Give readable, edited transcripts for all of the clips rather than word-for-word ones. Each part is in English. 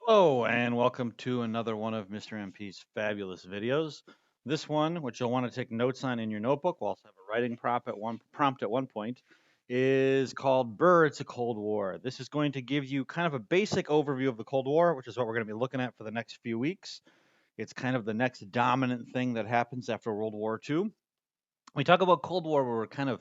Hello, and welcome to another one of Mr. MP's fabulous videos. This one, which you'll want to take notes on in your notebook, we'll also have a writing prompt at one point, is called Burr, It's a Cold War. This is going to give you kind of a basic overview of the Cold War, which is what we're going to be looking at for the next few weeks. It's kind of the next dominant thing that happens after World War II. We talk about Cold War where we're kind of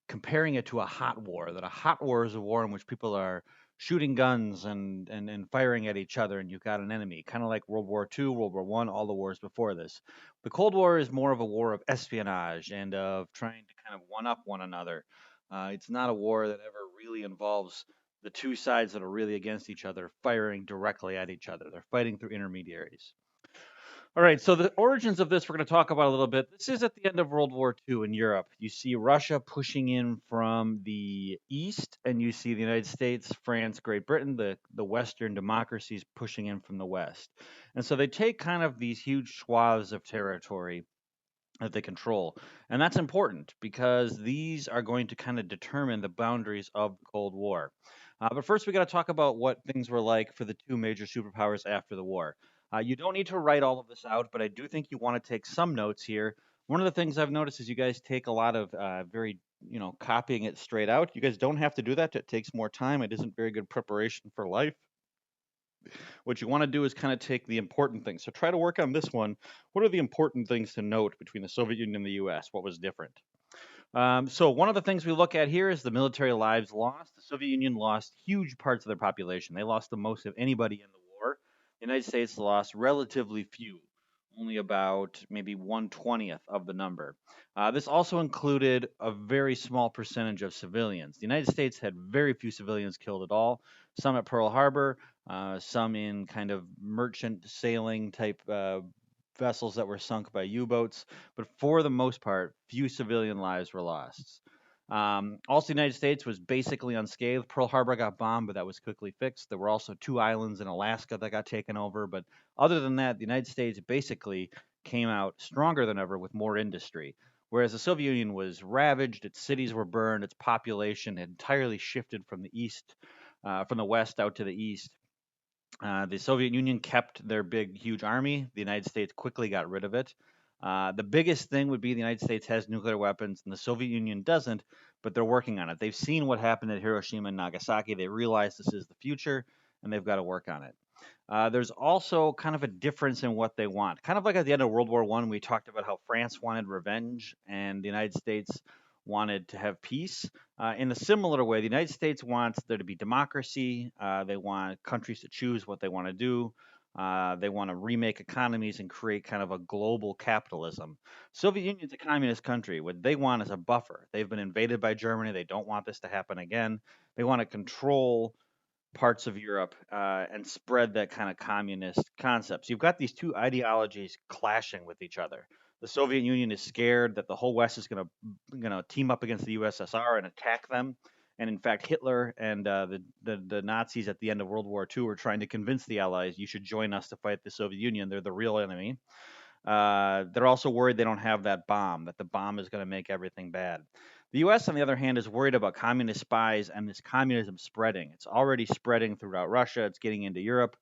comparing it to a hot war, that a hot war is a war in which people are shooting guns and firing at each other and you've got an enemy, kind of like World War II, World War One, all the wars before this. The Cold War is more of a war of espionage and of trying to kind of one up one another. It's not a war that ever really involves the two sides that are really against each other firing directly at each other. They're fighting through intermediaries. All right, so the origins of this we're going to talk about a little bit. This is at the end of World War II in Europe. You see Russia pushing in from the east, and you see the United States, France, Great Britain, the Western democracies pushing in from the west. And so they take kind of these huge swaths of territory that they control. And that's important because these are going to kind of determine the boundaries of the Cold War. But first, we got to talk about what things were like for the two major superpowers after the war. You don't need to write all of this out, but I do think you want to take some notes here. One of the things I've noticed is you guys take a lot of very, copying it straight out. You guys don't have to do that. It takes more time. It isn't very good preparation for life. What you want to do is kind of take the important things. So try to work on this one. What are the important things to note between the Soviet Union and the US? What was different? So one of the things we look at here is the military lives lost. The Soviet Union lost huge parts of their population. They lost the most of anybody in the war. The United States lost relatively few, only about maybe 1/20th of the number. This also included a very small percentage of civilians. The United States had very few civilians killed at all, some at Pearl Harbor, some in kind of merchant sailing type vessels that were sunk by U-boats, but for the most part, few civilian lives were lost. Also, the United States was basically unscathed. Pearl Harbor got bombed, but that was quickly fixed. There were also two islands in Alaska that got taken over, but other than that, the United States basically came out stronger than ever with more industry. Whereas the Soviet Union was ravaged, its cities were burned, its population had entirely shifted from the east, from the west out to the east. The Soviet Union kept their big, huge army. The United States quickly got rid of it. The biggest thing would be the United States has nuclear weapons and the Soviet Union doesn't, but they're working on it. They've seen what happened at Hiroshima and Nagasaki. They realize this is the future and they've got to work on it. There's also kind of a difference in what they want. Kind of like at the end of World War One, we talked about how France wanted revenge and the United States wanted to have peace. In a similar way, the United States wants there to be democracy. They want countries to choose what they want to do. They want to remake economies and create kind of a global capitalism. Soviet Union's a communist country. What they want is a buffer. They've been invaded by Germany. They don't want this to happen again. They want to control parts of Europe and spread that kind of communist concepts. You've got these two ideologies clashing with each other. The Soviet Union is scared that the whole West is going to team up against the USSR and attack them. And in fact, Hitler and the Nazis at the end of World War II were trying to convince the Allies, you should join us to fight the Soviet Union. They're the real enemy. They're also worried they don't have that bomb, that the bomb is going to make everything bad. The US, on the other hand, is worried about communist spies and this communism spreading. It's already spreading throughout Russia, it's getting into Europe.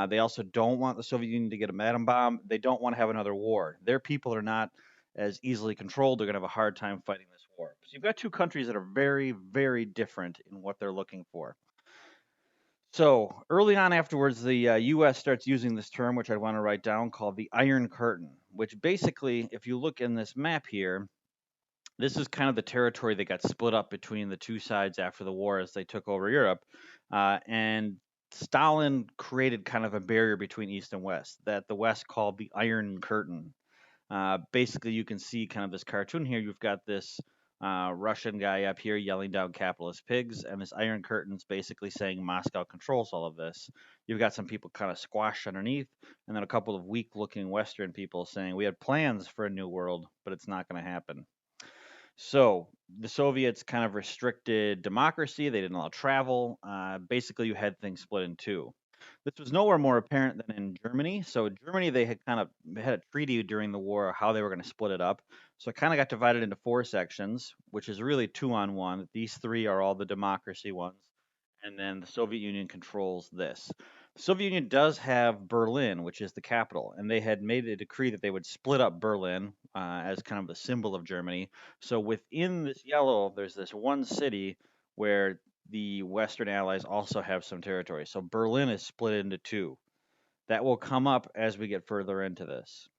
They also don't want the Soviet Union to get an atom bomb. They don't want to have another war. Their people are not as easily controlled. They're going to have a hard time fighting this war. So you've got two countries that are very, very different in what they're looking for. So early on afterwards, the U.S. starts using this term, which I want to write down, called the Iron Curtain, which basically, if you look in this map here, this is kind of the territory that got split up between the two sides after the war as they took over Europe. And Stalin created kind of a barrier between East and West that the West called the Iron Curtain. Basically, you can see kind of this cartoon here. You've got this Russian guy up here yelling down capitalist pigs, and this Iron Curtain's basically saying Moscow controls all of this. You've got some people kind of squashed underneath, and then a couple of weak looking Western people saying, we had plans for a new world, but it's not going to happen. So the Soviets kind of restricted democracy. They didn't allow travel. Basically, you had things split in two. This was nowhere more apparent than in Germany. So Germany, they had kind of had a treaty during the war how they were going to split it up. So it kind of got divided into four sections, which is really two on one. These three are all the democracy ones, and then the Soviet Union controls this. The Soviet Union does have Berlin, which is the capital, and they had made a decree that they would split up Berlin as kind of the symbol of Germany. So within this yellow, there's this one city where the Western Allies also have some territory. So Berlin is split into two. That will come up as we get further into this.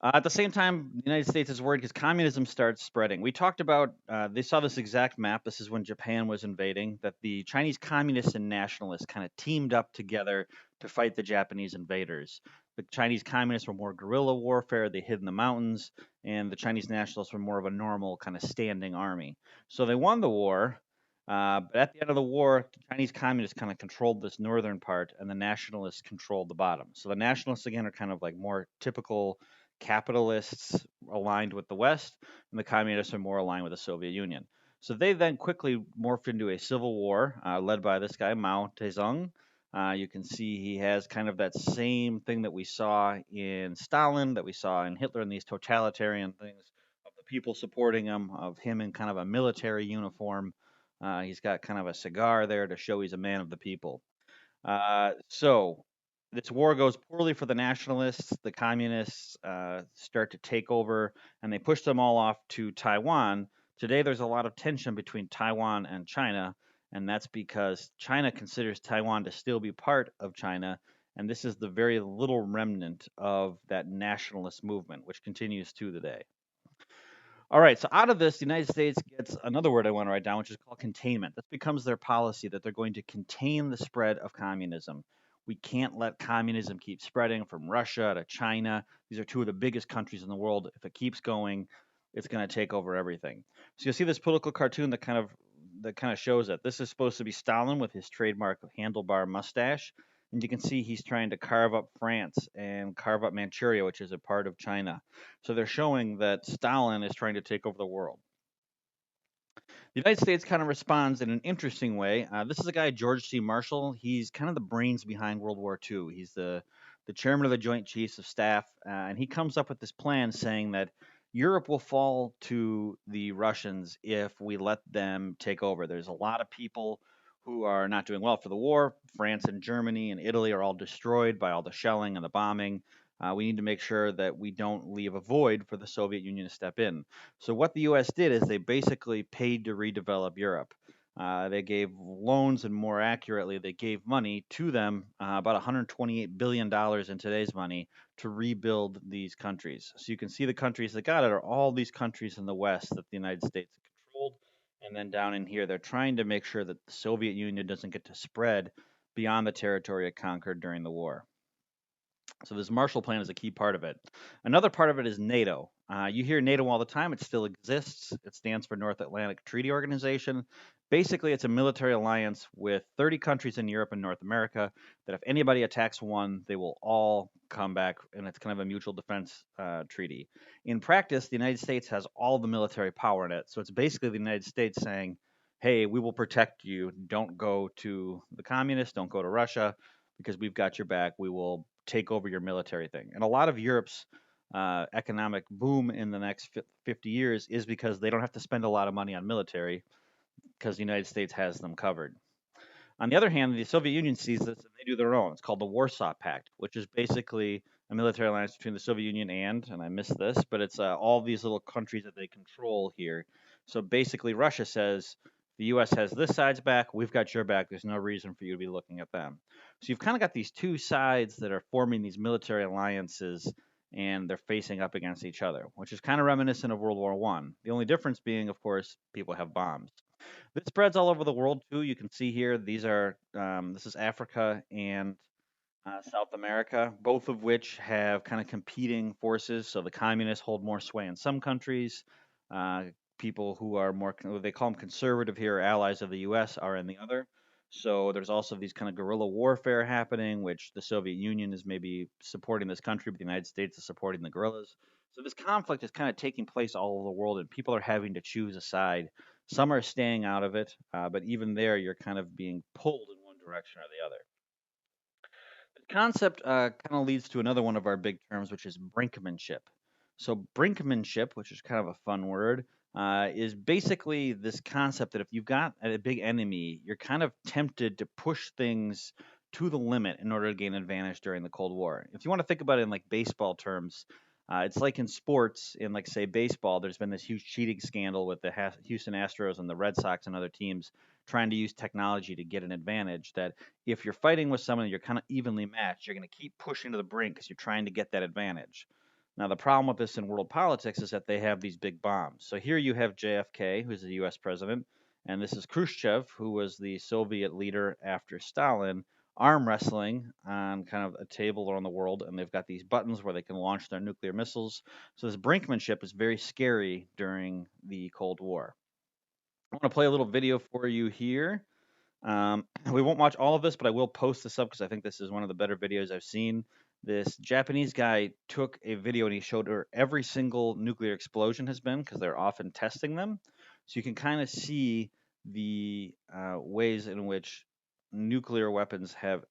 At the same time, the United States is worried because communism starts spreading. We talked about, they saw this exact map. This is when Japan was invading, that the Chinese communists and nationalists kind of teamed up together to fight the Japanese invaders. The Chinese communists were more guerrilla warfare, they hid in the mountains, and the Chinese nationalists were more of a normal kind of standing army. So they won the war, but at the end of the war, the Chinese communists kind of controlled this northern part, and the nationalists controlled the bottom. So the nationalists, again, are kind of like more typical capitalists aligned with the West, and the communists are more aligned with the Soviet Union. So they then quickly morphed into a civil war led by this guy, Mao Zedong. You can see he has kind of that same thing that we saw in Stalin, that we saw in Hitler, and these totalitarian things of the people supporting him, of him in kind of a military uniform. He's got kind of a cigar there to show he's a man of the people. So this war goes poorly for the nationalists. The communists start to take over, and they push them all off to Taiwan. Today, there's a lot of tension between Taiwan and China, and that's because China considers Taiwan to still be part of China, and this is the very little remnant of that nationalist movement, which continues to today. All right, so out of this, the United States gets another word I want to write down, which is called containment. This becomes their policy that they're going to contain the spread of communism. We can't let communism keep spreading from Russia to China. These are two of the biggest countries in the world. If it keeps going, it's going to take over everything. So you'll see this political cartoon that kind of shows it. This is supposed to be Stalin with his trademark handlebar mustache, and you can see he's trying to carve up France and carve up Manchuria, which is a part of China. So they're showing that Stalin is trying to take over the world. The United States kind of responds in an interesting way. This is a guy, George C. Marshall. He's kind of the brains behind World War II. He's the chairman of the Joint Chiefs of Staff, and he comes up with this plan saying that Europe will fall to the Russians if we let them take over. There's a lot of people who are not doing well for the war. France and Germany and Italy are all destroyed by all the shelling and the bombing. We need to make sure that we don't leave a void for the Soviet Union to step in. So what the U.S. did is they basically paid to redevelop Europe. They gave loans, and more accurately, they gave money to them, about $128 billion in today's money, to rebuild these countries. So you can see the countries that got it are all these countries in the West that the United States controlled. And then down in here, they're trying to make sure that the Soviet Union doesn't get to spread beyond the territory it conquered during the war. So this Marshall Plan is a key part of it. Another part of it is NATO. You hear NATO all the time. It still exists. It stands for North Atlantic Treaty Organization. Basically, it's a military alliance with 30 countries in Europe and North America that if anybody attacks one, they will all come back, and it's kind of a mutual defense treaty. In practice, the United States has all the military power in it. So it's basically the United States saying, hey, we will protect you. Don't go to the communists. Don't go to Russia because we've got your back. We will take over your military thing. And a lot of Europe's economic boom in the next 50 years is because they don't have to spend a lot of money on military because the United States has them covered. On the other hand, the Soviet Union sees this and they do their own. It's called the Warsaw Pact, which is basically a military alliance between the Soviet Union and I missed this, but it's all these little countries that they control here. So basically, Russia says the U.S. has this side's back, we've got your back. There's no reason for you to be looking at them. So you've kind of got these two sides that are forming these military alliances, and they're facing up against each other, which is kind of reminiscent of World War One. The only difference being, of course, people have bombs. This spreads all over the world too. You can see here, this is Africa and South America, both of which have kind of competing forces. So the communists hold more sway in some countries. Uh, People who are more, they call them conservative here, allies of the U.S., are in the other. So there's also these kind of guerrilla warfare happening, which the Soviet Union is maybe supporting this country, but the United States is supporting the guerrillas. So this conflict is kind of taking place all over the world, and people are having to choose a side. Some are staying out of it, but even there, you're kind of being pulled in one direction or the other. The concept kind of leads to another one of our big terms, which is brinkmanship. So, brinkmanship, which is kind of a fun word, is basically this concept that if you've got a big enemy, you're kind of tempted to push things to the limit in order to gain advantage during the Cold War. If you want to think about it in like baseball terms, it's like in sports, in like say baseball, there's been this huge cheating scandal with the Houston Astros and the Red Sox and other teams trying to use technology to get an advantage. That if you're fighting with someone you're kind of evenly matched, you're going to keep pushing to the brink because you're trying to get that advantage. Now, the problem with this in world politics is that they have these big bombs. So here you have JFK, who's the US president, and this is Khrushchev, who was the Soviet leader after Stalin, arm wrestling on kind of a table around the world, and they've got these buttons where they can launch their nuclear missiles. So this brinkmanship is very scary during the Cold War. I want to play a little video for you here. We won't watch all of this, but I will post this up because I think this is one of the better videos I've seen. This Japanese guy took a video and he showed her every single nuclear explosion has been because they're often testing them. So you can kind of see the ways in which nuclear weapons have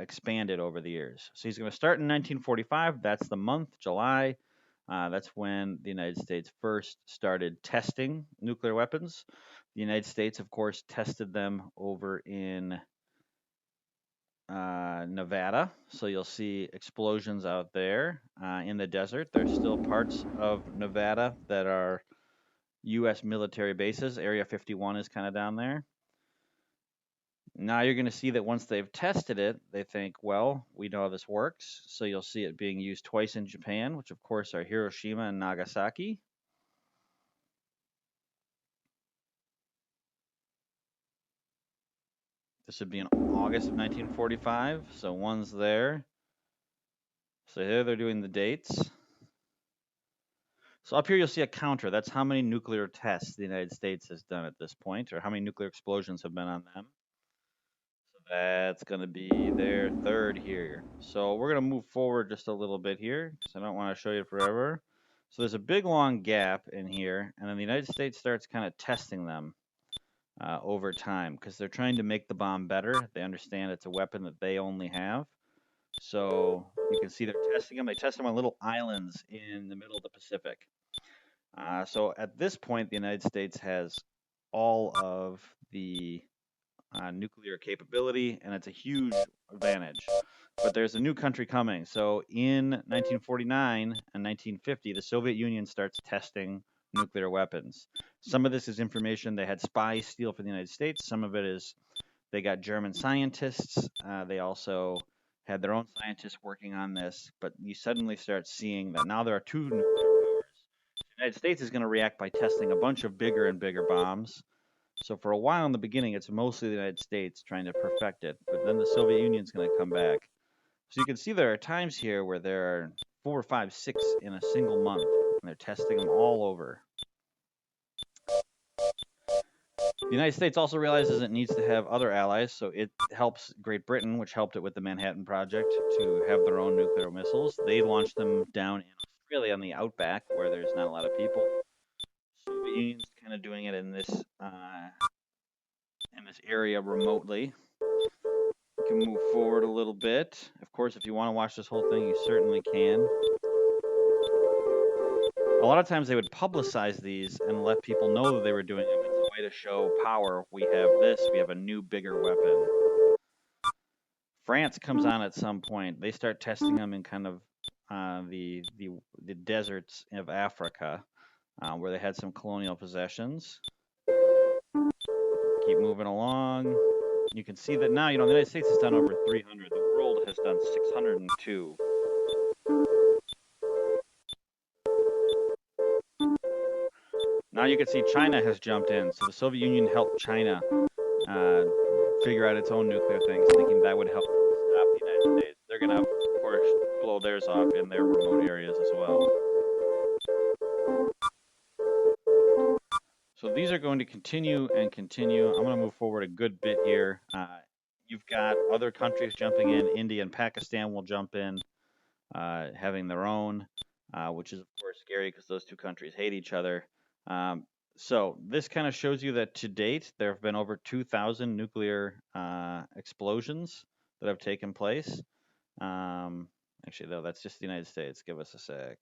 expanded over the years. So he's going to start in 1945. That's the month, July. That's when the United States first started testing nuclear weapons. The United States, of course, tested them over in Nevada. So you'll see explosions out there in the desert. There's still parts of Nevada that are U.S. military bases. Area 51 is kind of down there. Now you're going to see that once they've tested it, they think, well, we know how this works. So you'll see it being used twice in Japan, which of course are Hiroshima and Nagasaki. This would be in August of 1945. So one's there. So here they're doing the dates. So up here you'll see a counter. That's how many nuclear tests the United States has done at this point, or how many nuclear explosions have been on them. So that's going to be their third here. So we're going to move forward just a little bit here because I don't want to show you forever. So there's a big long gap in here, and then the United States starts kind of testing them over time because they're trying to make the bomb better. They understand it's a weapon that they only have. So you can see they're testing them. They test them on little islands in the middle of the Pacific. So at this point, the United States has all of the nuclear capability, and it's a huge advantage. But there's a new country coming. So in 1949 and 1950, the Soviet Union starts testing nuclear weapons. Some of this is information they had spies steal from the United States. Some of it is they got German scientists. They also had their own scientists working on this. But you suddenly start seeing that now there are two nuclear powers. The United States is going to react by testing a bunch of bigger and bigger bombs. So for a while in the beginning, it's mostly the United States trying to perfect it, but then the Soviet Union's going to come back. So you can see there are times here where there are 4, 5, 6 in a single month, and they're testing them all over. The United States also realizes it needs to have other allies, so it helps Great Britain, which helped it with the Manhattan Project, to have their own nuclear missiles. They launched them down in Australia on the outback, where there's not a lot of people. The Soviet Union's kind of doing it in this area remotely. We can move forward a little bit. Of course, if you want to watch this whole thing, you certainly can. A lot of times they would publicize these and let people know that they were doing them. It's a way to show power. We have this. We have a new, bigger weapon. France comes on at some point. They start testing them in kind of the deserts of Africa, where they had some colonial possessions. Keep moving along. You can see that now, the United States has done over 300. The world has done 602. Now you can see China has jumped in. So the Soviet Union helped China figure out its own nuclear things, thinking that would help stop the United States. They're going to, of course, blow theirs off in their remote areas as well. So these are going to continue and continue. I'm going to move forward a good bit here. You've got other countries jumping in. India and Pakistan will jump in, having their own, which is, of course, scary because those two countries hate each other. So this kind of shows you that to date, there have been over 2,000 nuclear explosions that have taken place. Actually, though, that's just the United States. Give us a sec.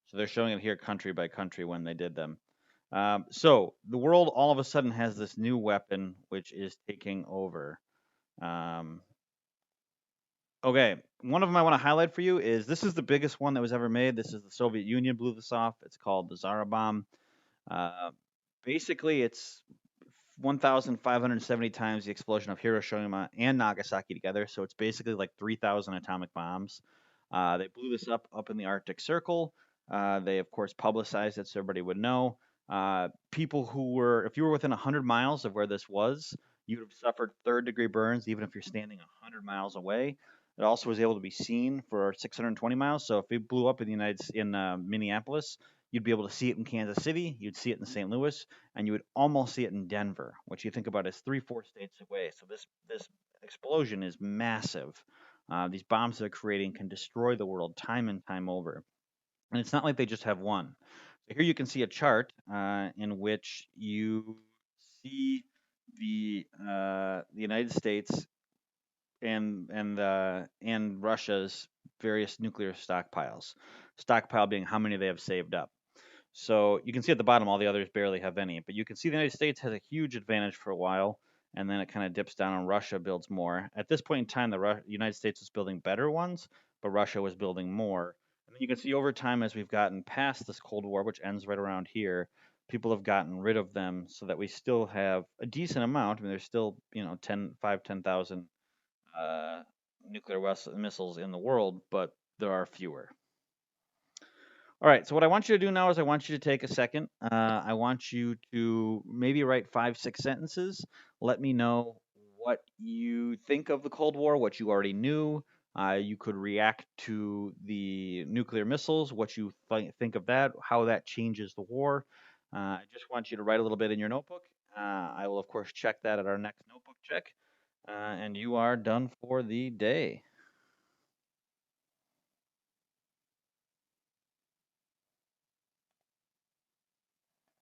So they're showing it here country by country when they did them. So the world all of a sudden has this new weapon which is taking over. Um, okay, one of them I want to highlight for you is this is the biggest one that was ever made. This is the Soviet Union blew this off. It's called the Tsar bomb. Uh, Basically, it's 1,570 times the explosion of Hiroshima and Nagasaki together. So it's basically like 3,000 atomic bombs. They blew this up in the Arctic Circle. They, of course, publicized it so everybody would know. People who were, if you were within 100 miles of where this was, you would have suffered third-degree burns, even if you're standing 100 miles away. It also was able to be seen for 620 miles. So if it blew up in the Minneapolis, you'd be able to see it in Kansas City, you'd see it in St. Louis, and you would almost see it in Denver, which you think about as 3, 4 states away. So this explosion is massive. These bombs they're creating can destroy the world time and time over. And it's not like they just have one. So here you can see a chart in which you see the United States and Russia's various nuclear stockpiles. Stockpile being how many they have saved up. So you can see at the bottom all the others barely have any, but you can see the United States has a huge advantage for a while, and then it kind of dips down and Russia builds more. At this point in time, the United States was building better ones, but Russia was building more. And then you can see over time as we've gotten past this Cold War, which ends right around here, people have gotten rid of them so that we still have a decent amount. I mean, there's still 10,000 uh, nuclear missiles in the world, but there are fewer. All right, so what I want you to do now is I want you to take a second. I want you to maybe write 5, 6 sentences. Let me know what you think of the Cold War, what you already knew. You could react to the nuclear missiles, what you think of that, how that changes the war. I just want you to write a little bit in your notebook. I will, of course, check that at our next notebook check. And you are done for the day.